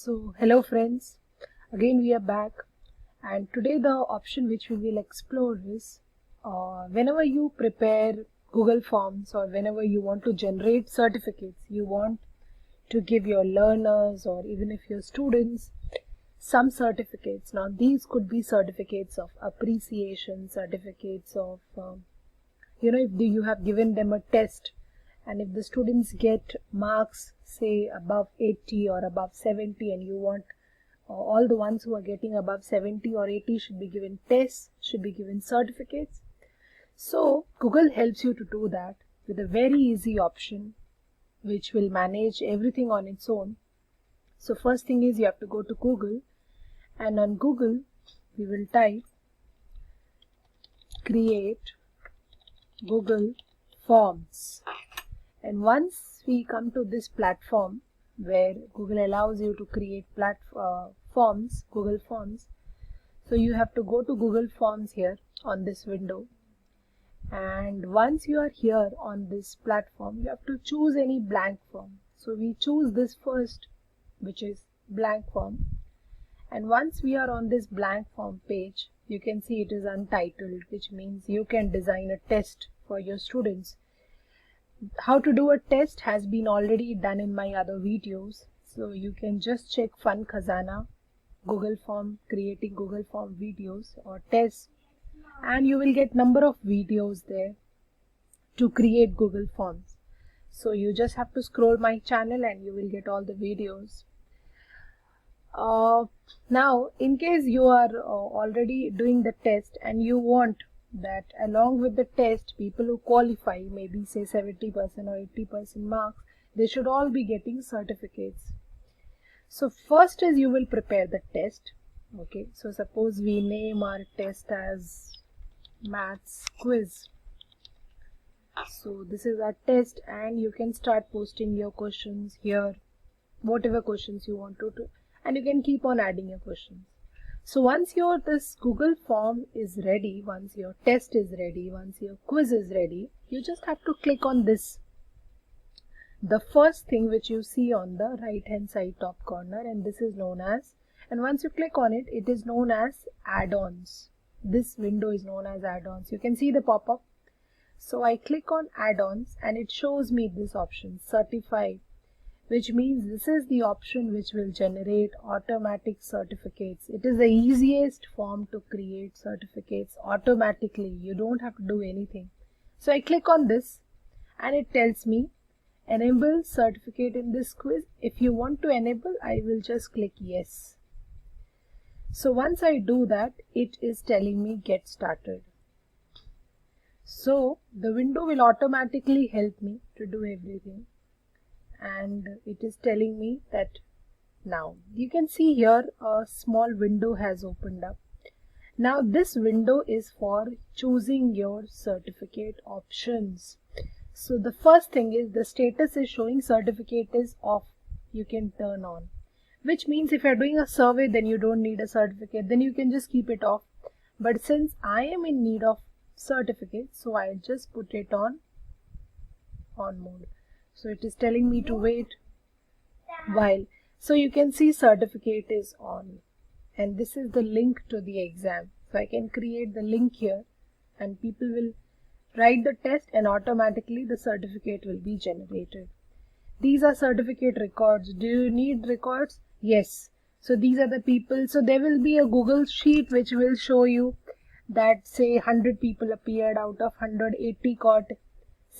So hello friends, again we are back, and today the option which we will explore is whenever you prepare Google Forms or whenever you want to generate certificates, you want to give your learners or even if your students some certificates. Now these could be certificates of appreciation, certificates of if you have given them a test, and if the students get marks say above 80 or above 70, and you want all the ones who are getting above 70 or 80 should be given tests, should be given certificates. So Google helps you to do that with a very easy option which will manage everything on its own. So first thing is you have to go to Google, and on Google we will type create Google Forms. And once we come to this platform where Google allows you to create forms, Google Forms, so you have to go to Google Forms here on this window. And once you are here on this platform, you have to choose any blank form. So we choose this first, which is blank form. And once we are on this blank form page, you can see it is untitled, which means you can design a test for your students. How to do a test has been already done in my other videos, so you can just check Fun Khazana, Google Form, creating Google Form videos or tests, and you will get number of videos there to create Google Forms. So you just have to scroll my channel and you will get all the videos. Now in case you are already doing the test and you want that along with the test people who qualify, maybe say 70% or 80% marks, they should all be getting certificates. So first is you will prepare the test. Okay, so suppose we name our test as maths quiz. So this is our test, and you can start posting your questions here, whatever questions you want to do, and you can keep on adding your questions. So once this Google form is ready, once your test is ready, once your quiz is ready, you just have to click on this, the first thing which you see on the right hand side top corner, and this is known as, and once you click on it, it is known as add-ons. This window is known as add-ons. You can see the pop-up. So I click on add-ons and it shows me this option, certified, which means this is the option which will generate automatic certificates. It is the easiest form to create certificates automatically. You don't have to do anything. So I click on this and it tells me enable certificate in this quiz. If you want to enable, I will just click yes. So once I do that, it is telling me get started. So the window will automatically help me to do everything. And it is telling me that now you can see here a small window has opened up. Now this window is for choosing your certificate options. So the first thing is the status is showing certificate is off. You can turn on, which means if you're doing a survey, then you don't need a certificate, then you can just keep it off. But since I am in need of certificate, so I'll just put it on mode. So it is telling me to wait while. So you can see certificate is on, and this is the link to the exam. So I can create the link here and people will write the test and automatically the certificate will be generated. These are certificate records. Do you need records? Yes. So these are the people. So there will be a Google sheet which will show you that say 100 people appeared, out of 180 got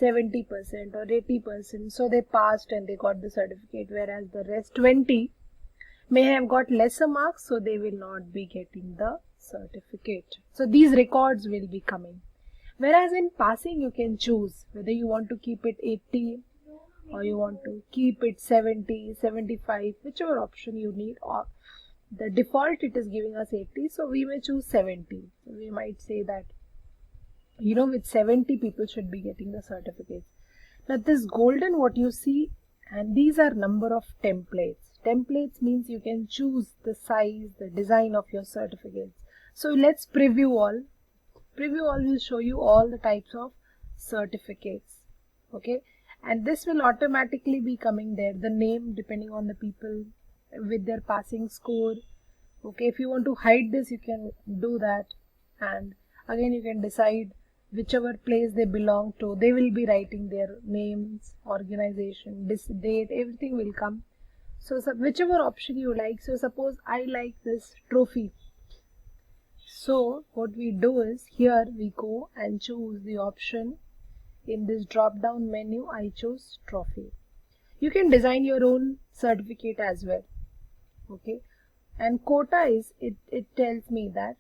70% or 80%, so they passed and they got the certificate, whereas the rest 20 may have got lesser marks, so they will not be getting the certificate. So these records will be coming. Whereas in passing, you can choose whether you want to keep it 80 or you want to keep it 70, 75, whichever option you need. Or the default it is giving us 80, so we may choose 70. So we might say that with 70 people should be getting the certificates. Now this golden what you see, and these are number of templates. Templates means you can choose the size, the design of your certificates. So let's preview all. Preview all will show you all the types of certificates. Okay, and this will automatically be coming there, the name depending on the people, with their passing score. Okay, if you want to hide this, you can do that. And again, you can decide whichever place they belong to. They will be writing their names, organization, this date, everything will come. So whichever option you like. So suppose I like this trophy. So what we do is, here we go and choose the option. In this drop down menu, I choose trophy. You can design your own certificate as well. Okay, and quota is, it tells me that,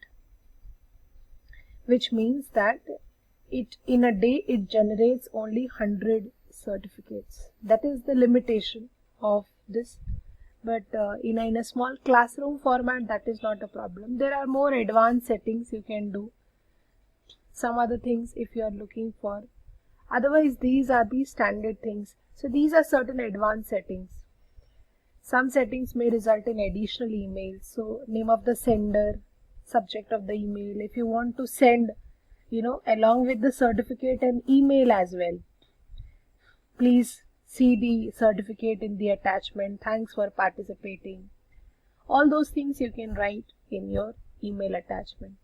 which means that it in a day it generates only 100 certificates. That is the limitation of this. But in a small classroom format, that is not a problem. There are more advanced settings you can do, some other things if you are looking for. Otherwise, these are the standard things. So these are certain advanced settings. Some settings may result in additional emails. So name of the sender, subject of the email. If you want to send, along with the certificate, an email as well, please see the certificate in the attachment. Thanks for participating. All those things you can write in your email attachment.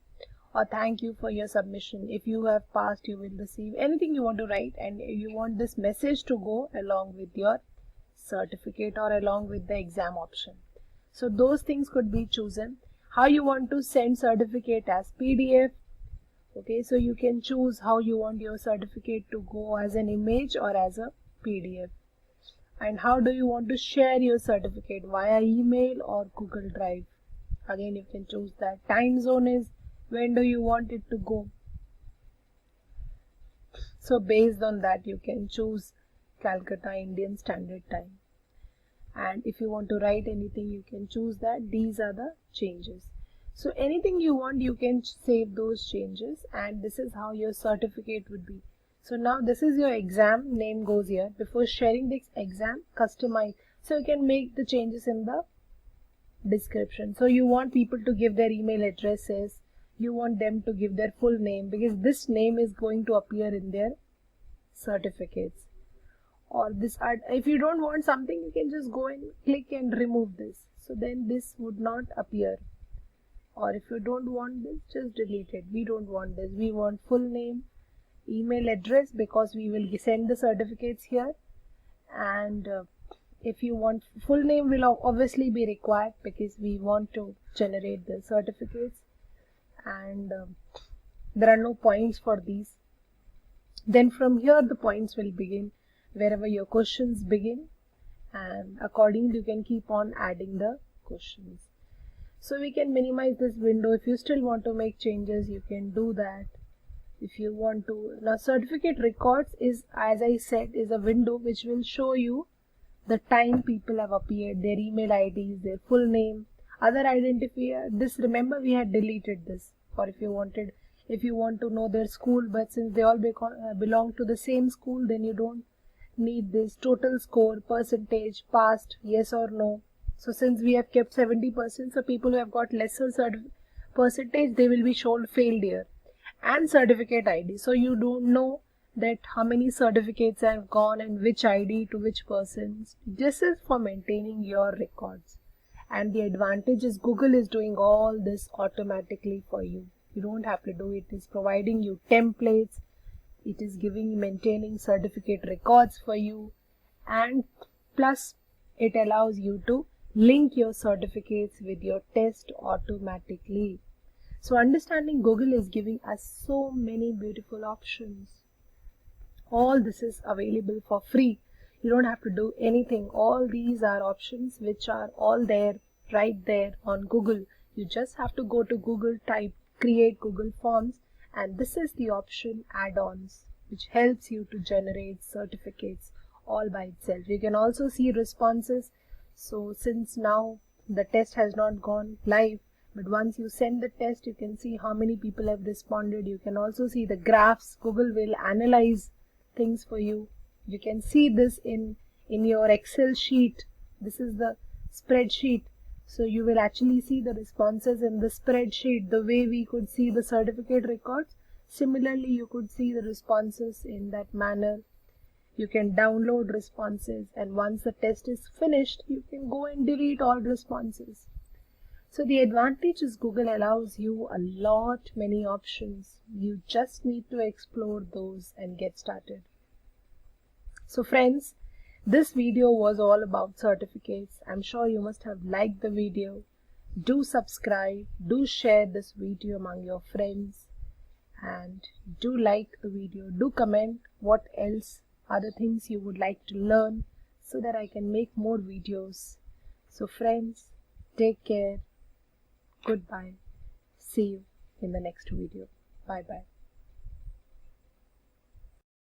Or thank you for your submission. If you have passed, you will receive anything you want to write, and you want this message to go along with your certificate or along with the exam option. So those things could be chosen. How you want to send certificate as PDF. Okay, so you can choose how you want your certificate to go, as an image or as a PDF. And how do you want to share your certificate, via email or Google Drive. Again, you can choose that. Time zone is, when do you want it to go. So based on that, you can choose Calcutta Indian Standard Time. And if you want to write anything, you can choose that. These are the changes. So anything you want, you can save those changes, and this is how your certificate would be. So now this is your exam, name goes here. Before sharing this exam, customize. So you can make the changes in the description. So you want people to give their email addresses, you want them to give their full name, because this name is going to appear in their certificates. Or this, if you don't want something, you can just go and click and remove this. So then this would not appear. Or if you don't want this, just delete it. We don't want this. We want full name, email address, because we will send the certificates here. And if you want, full name will obviously be required, because we want to generate the certificates. And there are no points for these. Then from here the points will begin wherever your questions begin, and accordingly you can keep on adding the questions. So we can minimize this window. If you still want to make changes, you can do that. If you want to, now certificate records is, as I said, is a window which will show you the time people have appeared, their email IDs, their full name, other identifier. This, remember, we had deleted this. Or if you want to know their school, but since they all belong to the same school, then you don't need this. Total score, percentage, passed, yes or no. So since we have kept 70%, so people who have got lesser percentage, they will be shown failed here. And certificate ID. So you don't know that how many certificates have gone and which ID to which persons. This is for maintaining your records. And the advantage is Google is doing all this automatically for you. You don't have to do it. It is providing you templates. It is maintaining certificate records for you. And plus it allows you to link your certificates with your test automatically. So understanding Google is giving us so many beautiful options. All this is available for free. You don't have to do anything. All these are options which are all there, right there on Google. You just have to go to Google, type create Google Forms, and this is the option add-ons, which helps you to generate certificates all by itself. You can also see responses. So since now the test has not gone live, but once you send the test, you can see how many people have responded. You can also see the graphs. Google will analyze things for you. You can see this in your Excel sheet. This is the spreadsheet. So you will actually see the responses in the spreadsheet, the way we could see the certificate records. Similarly, you could see the responses in that manner. You can download responses, and once the test is finished, you can go and delete all responses. So the advantage is Google allows you a lot many options. You just need to explore those and get started. So friends, this video was all about certificates. I'm sure you must have liked the video. Do subscribe, do share this video among your friends, and do like the video. Do comment what else other things you would like to learn so that I can make more videos. So friends, take care. Goodbye. See you in the next video. Bye bye.